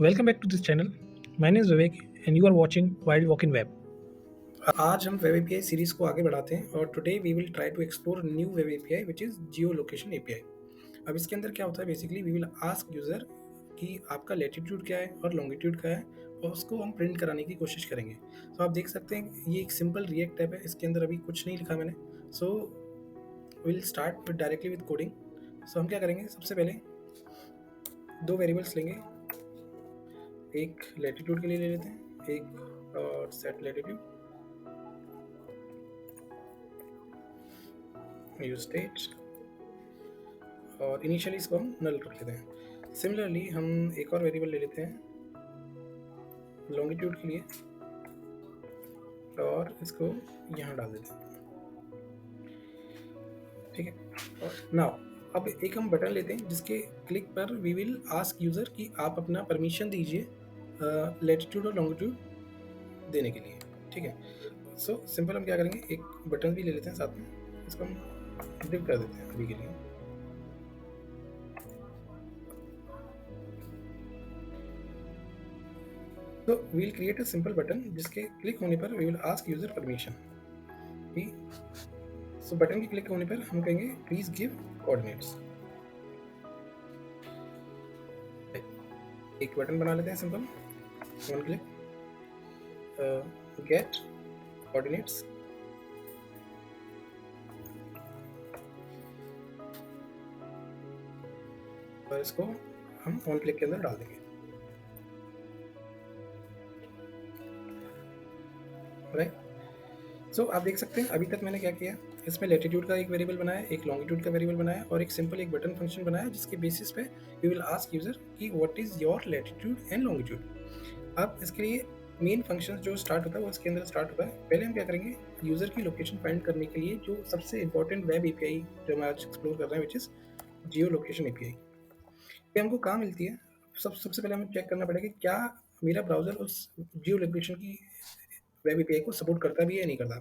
Welcome back to this channel. My name is Vivek and you are watching Wild Walk in Web. आज हम web API series को आगे बढ़ाते हैं और today we will try to explore new web API which is geolocation API. अब इसके अंदर क्या होता है, basically we will ask user कि आपका लेटीट्यूड क्या है और लॉन्गिट्यूड क्या है, और उसको हम प्रिंट कराने की कोशिश करेंगे। तो आप देख सकते हैं ये एक सिंपल रिएक्ट ऐप है, इसके अंदर अभी कुछ नहीं लिखा मैंने। So will start directly with coding. So हम क्या करेंगे, सबसे पहले दो वेरिएबल्स लेंगे, एक लेटीट्यूड के लिए ले लेते हैं, एक और सेट लेटीट्यूड यूज स्टेट, और इनिशियली इसको हम नल रख लेते हैं। सिमिलरली हम एक और वेरिएबल ले लेते हैं लॉन्गिट्यूड के लिए और इसको यहाँ डाल देते हैं, ठीक है। और नाउ अब एक हम बटन लेते हैं जिसके क्लिक पर वी विल आस्क यूज़र कि आप अपना परमिशन दीजिए लेटीट्यूड और लॉन्गिट्यूड देने के लिए, ठीक है। सो सिंपल हम क्या करेंगे, एक बटन भी ले लेते हैं साथ में, इसको हम डिव कर देते हैं अभी के लिए। तो we will create a simple button जिसके क्लिक होने पर we will ask user permission. So button के क्लिक होने पर हम कहेंगे प्लीज गिव कोऑर्डिनेट्स। एक बटन बना लेते हैं simple, one click, get coordinates, और इसको हम वन क्लिक के अंदर डाल देंगे, राइट। सो आप देख सकते हैं अभी तक मैंने क्या किया, इसमें लेटीट्यूड का एक वेरिएबल बनाया, एक लॉन्गिट्यूड का वेरिएबल बनाया, और एक सिंपल एक बटन फंक्शन बनाया जिसके बेसिस पे वी विल आस्क यूजर कि what is your latitude and longitude. अब इसके लिए मेन फंक्शन जो स्टार्ट होता है वो इसके अंदर स्टार्ट होता है। पहले हम क्या करेंगे, यूजर की लोकेशन फाइंड करने के लिए जो सबसे इंपॉर्टेंट वेब एपीआई जो हम आज एक्सप्लोर कर रहे हैं which is Jio location API, ये हमको कहाँ मिलती है। सबसे पहले हमें चेक करना पड़ेगा कि क्या मेरा ब्राउजर उस जियो लोकेशन की वेब एपीआई को सपोर्ट करता भी है या नहीं करता।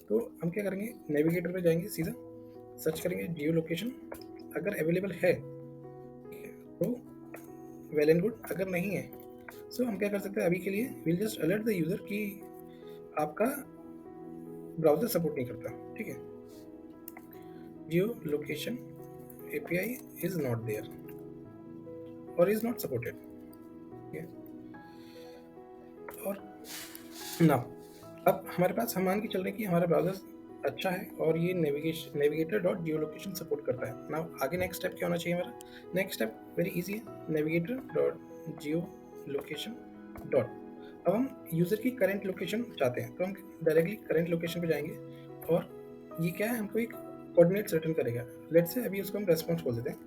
तो हम क्या करेंगे, नेविगेटर पे जाएंगे, सीधा सर्च करेंगे जियो लोकेशन, अगर अवेलेबल है तो वेल एंड गुड, अगर नहीं है सो हम क्या कर सकते हैं, अभी के लिए will just alert the user कि आपका ब्राउजर सपोर्ट नहीं करता, ठीक है। Geolocation API is not there और इज नॉट सपोर्टेड, ठीक है। और ना अब हमारे पास हम मान के चल रहे हैं कि हमारा ब्राउजर अच्छा है और ये नेविगेटर डॉट जियो लोकेशन सपोर्ट करता है ना। आगे नेक्स्ट स्टेप क्या होना चाहिए हमारा, नेक्स्ट स्टेप वेरी इजी है, नेविगेटर डॉट जियो लोकेशन डॉट। अब हम यूज़र की करंट लोकेशन चाहते हैं तो हम डायरेक्टली करंट लोकेशन पे जाएंगे, और ये क्या है, हमको एक कोऑर्डिनेट्स रिटर्न करेगा। लेट्स से अभी उसको हम रेस्पॉन्स बोल देते हैं,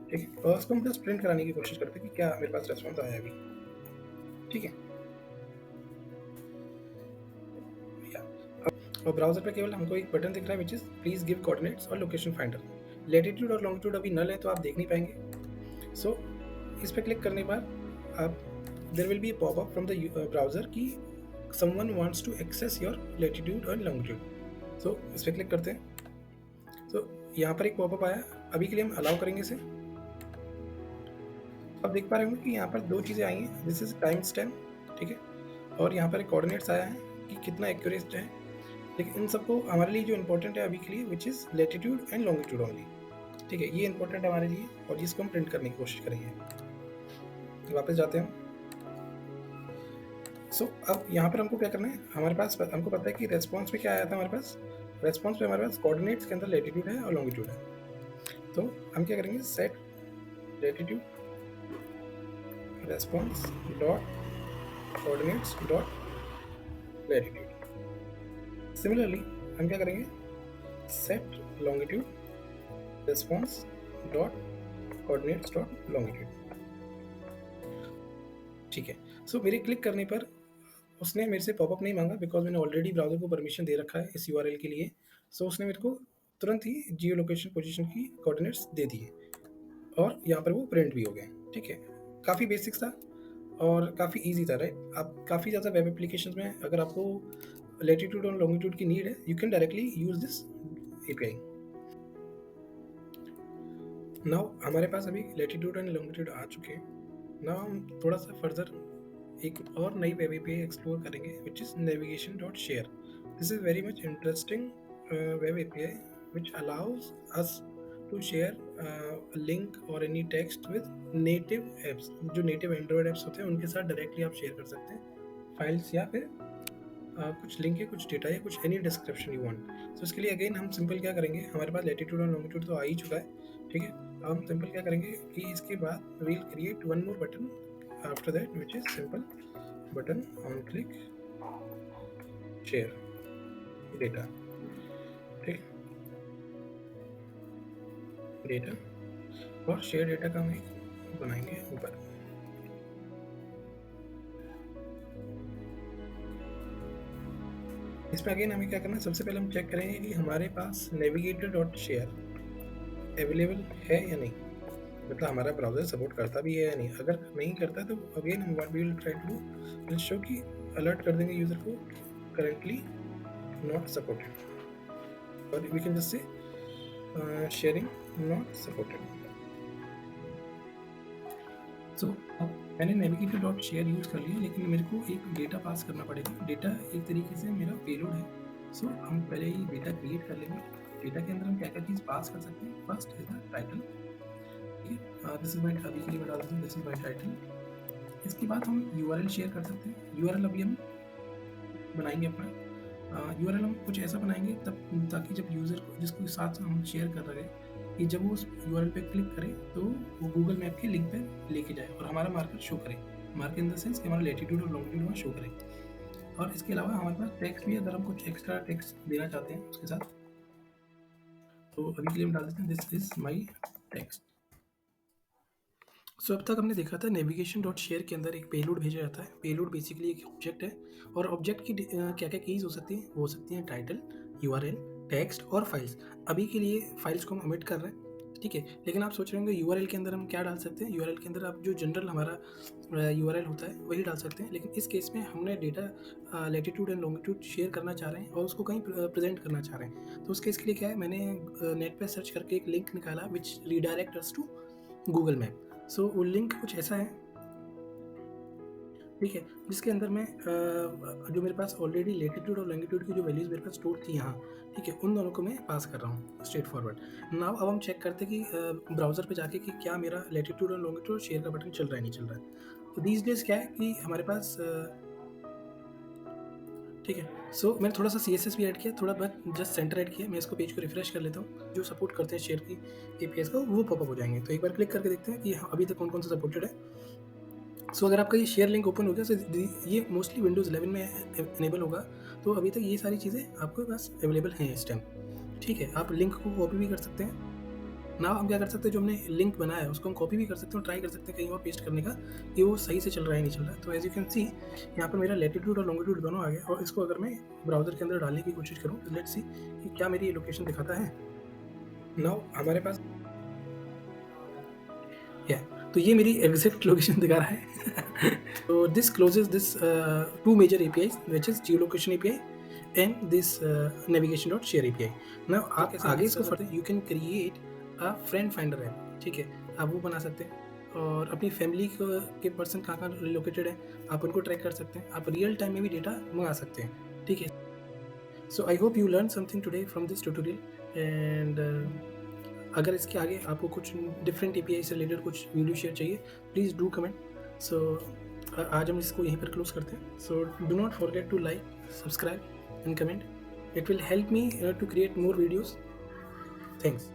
ठीक है, और उसको हम बस प्रिंट कराने की कोशिश करते हैं कि क्या मेरे पास रेस्पॉन्स आया अभी, ठीक है। और ब्राउजर पे केवल हमको एक बटन दिख रहा है which is please give coordinates और लोकेशन फाइंडर। लेटीट्यूड और लॉन्गिट्यूड अभी नल है तो आप देख नहीं पाएंगे। सो इस पर क्लिक करने पर आप there will be pop up from the browser कि someone wants to access your latitude और लॉन्गिट्यूड। सो इस पर क्लिक करते हैं, तो यहाँ पर एक पॉपअप आया, अभी के लिए हम अलाउ करेंगे इसे। आप देख पा रहे होंगे कि यहाँ पर दो चीज़ें आई हैं, दिस इज टाइम स्टैम्प, ठीक है, और यहाँ पर एक कोऑर्डिनेट्स आया है कि कितना एक्यूरेट है। लेकिन इन सबको हमारे लिए जो इंपॉर्टेंट है अभी के लिए which is latitude and longitude only, ठीक है, ये इंपॉर्टेंट है हमारे लिए और जिसको हम प्रिंट करने की कोशिश करेंगे। वापस जाते हैं। सो अब यहाँ पर हमको क्या करना है, हमारे पास हमको पता है कि रेस्पॉन्स में क्या आया था हमारे पास, रेस्पॉन्स पे हमारे पास कोऑर्डिनेट्स के अंदर लेटीट्यूड है और लॉन्गिट्यूड है। तो हम क्या करेंगे, set latitude response dot coordinates dot latitude. Similarly हम क्या करेंगे, set longitude response dot coordinates dot longitude, ठीक है। सो मेरे क्लिक करने पर उसने मेरे से पॉपअप नहीं मांगा बिकॉज मैंने ऑलरेडी ब्राउजर को परमिशन दे रखा है इस यूआरएल के लिए। सो उसने मेरे को तुरंत ही जियो लोकेशन पोजीशन की कोऑर्डिनेट्स दे दिए और यहाँ पर वो प्रिंट भी हो गए, ठीक है। काफ़ी बेसिक्स था और काफ़ी ईजी था, राइट। आप काफ़ी ज़्यादा वेब एप्लीकेशन में अगर आपको लेटीट्यूड और लॉन्गिट्यूड की नीड है, you can directly use this API. Now हमारे पास अभी लेटीट्यूड एंड लॉन्गिट्यूड आ चुके हैं। नाउ हम थोड़ा सा फर्दर एक और नई वेब एपीआई एक्सप्लोर करेंगे which is navigation.share. This is very much interesting web API which allows us to share a link or any text with native apps. जो native Android apps होते हैं उनके साथ डायरेक्टली आप शेयर कर सकते हैं फाइल्स या फिर कुछ लिंक है, कुछ डेटा या कुछ एनी डिस्क्रिप्शन यू वांट. सो इसके लिए अगेन हम सिंपल क्या करेंगे, हमारे पास लैटिट्यूड और लॉन्गिट्यूड तो आ ही चुका है, ठीक है. अब हम सिंपल क्या करेंगे कि इसके बाद we'll create one more button after that which is simple button on click share data. ठीक, डेटा और शेयर डेटा का हम एक बनाएंगे ऊपर. इसमें अगेन हमें क्या करना है, सबसे पहले हम चेक करेंगे कि हमारे पास navigator.share अवेलेबल है या नहीं, मतलब हमारा ब्राउज़र सपोर्ट करता भी है या नहीं. अगर नहीं करता तो अगेन हम what we will try to do, will show कि अलर्ट कर देंगे यूज़र को करंटली नॉट सपोर्टेड, और we can just say sharing not supported. So अब मैंने navigator.share यूज़ कर लिया, लेकिन मेरे को एक डेटा पास करना पड़ेगा. डेटा एक तरीके से मेरा पेलोड है. सो हम पहले ही डेटा क्रिएट कर लेंगे. डेटा के अंदर हम क्या क्या चीज़ पास कर सकते हैं. First is the title. ठीक है, दिस इज माई, अभी के लिए बता देता हूँ, दिस इज माई टाइटल. इसके बाद हम URL शेयर कर सकते हैं. URL अभी हम बनाएंगे अपना. URL हम कुछ ऐसा बनाएंगे तब ताकि जब यूज़र को जिसको साथ हम शेयर कर रहे हैं कि जब वो उस URL पे क्लिक करे तो वो गूगल मैप के लिंक पे लेके जाए और हमारा मार्कर शो करे. मार्कर इन द सेंस कि हमारा लैटिट्यूड और लॉन्गिट्यूड वहाँ शो करे. और इसके अलावा हमारे पास टेक्स्ट भी, अगर हम कुछ एक्स्ट्रा टेक्स्ट देना चाहते हैं उसके साथ, तो अभी के लिए हम डाल देते हैं दिस इज माई टेक्स्ट. सो अब तक हमने देखा था navigation.share के अंदर एक पेलोड भेजा जाता है. पेलोड बेसिकली एक ऑब्जेक्ट है, और ऑब्जेक्ट की क्या क्या कीज़ हो सकती हैं, वो हो सकती हैं टाइटल, URL, टेक्स्ट और फाइल्स. अभी के लिए फाइल्स को हम ओमिट कर रहे हैं, ठीक है. लेकिन आप सोच रहे होंगे URL के अंदर हम क्या डाल सकते हैं. URL के अंदर आप जो जनरल हमारा URL होता है वही डाल सकते हैं, लेकिन इस केस में हमने data latitude and longitude share करना चाह रहे हैं और उसको कहीं प्रेजेंट करना चाह रहे हैं. तो उसके इसके लिए क्या है, मैंने नेट पर सर्च करके एक लिंक निकाला which redirect us to Google map. So वो लिंक कुछ ऐसा है, ठीक है, जिसके अंदर मैं जो मेरे पास ऑलरेडी लैटिट्यूड और लॉन्गिट्यूड की जो वैल्यूज़ मेरे पास स्टोर थी यहाँ, ठीक है, उन दोनों को मैं पास कर रहा हूँ स्ट्रेट फॉरवर्ड. नाउ अब हम चेक करते कि ब्राउज़र पे जाके कि क्या मेरा लैटिट्यूड और लॉन्गिट्यूड शेयर का बटन चल रहा है नहीं चल रहा है. तो दीज डेज क्या है कि हमारे पास ठीक है. सो मैंने थोड़ा सा CSS भी ऐड किया, थोड़ा बहुत जस्ट सेंटर ऐड किया. मैं इसको पेज को रिफ्रेश कर लेता हूँ. जो सपोर्ट करते हैं शेयर की APIs को वो पॉपअप हो जाएंगे. तो एक बार क्लिक करके देखते हैं कि अभी तक कौन कौन सा सपोर्टेड है. सो अगर आपका ये शेयर लिंक ओपन हो गया, तो ये मोस्टली विंडोज़ 11 में इनेबल होगा. तो अभी तक ये सारी चीज़ें आपके पास अवेलेबल हैं इस टाइम, ठीक है. आप लिंक को कॉपी भी कर सकते हैं. ना हम क्या कर सकते हैं, जो हमने लिंक बनाया है उसको हम कॉपी भी कर सकते हैं और ट्राई कर सकते हैं कहीं और पेस्ट करने का कि वो सही से चल रहा है नहीं चल रहा है. तो एज यू कैन सी यहाँ पर मेरा लैटिट्यूड और लॉन्गिट्यूड दोनों आ गए. और इसको अगर मैं ब्राउज़र के अंदर डालने की कोशिश करूँ तो लेट्स सी कि क्या मेरी लोकेशन दिखाता है. नाउ हमारे पास तो ये मेरी एग्जैक्ट लोकेशन दिखा रहा है. तो this closes this two major APIs which is geolocation API and this navigation.share API. Now आप आगे इसको further you can create a friend finder app, ठीक है. आप वो बना सकते हैं और अपनी फैमिली के पर्सन कहाँ कहाँ लोकेटेड है आप उनको ट्रैक कर सकते हैं. आप रियल टाइम में भी डेटा मंगा सकते हैं, ठीक है. So I hope you learn something today from this tutorial. And अगर इसके आगे आपको कुछ डिफरेंट API से रिलेटेड कुछ वीडियो शेयर चाहिए, प्लीज़ डू कमेंट. सो आज हम इसको यहीं पर क्लोज करते हैं. So do not forget to like, subscribe and comment. It will help me to create more videos. Thanks.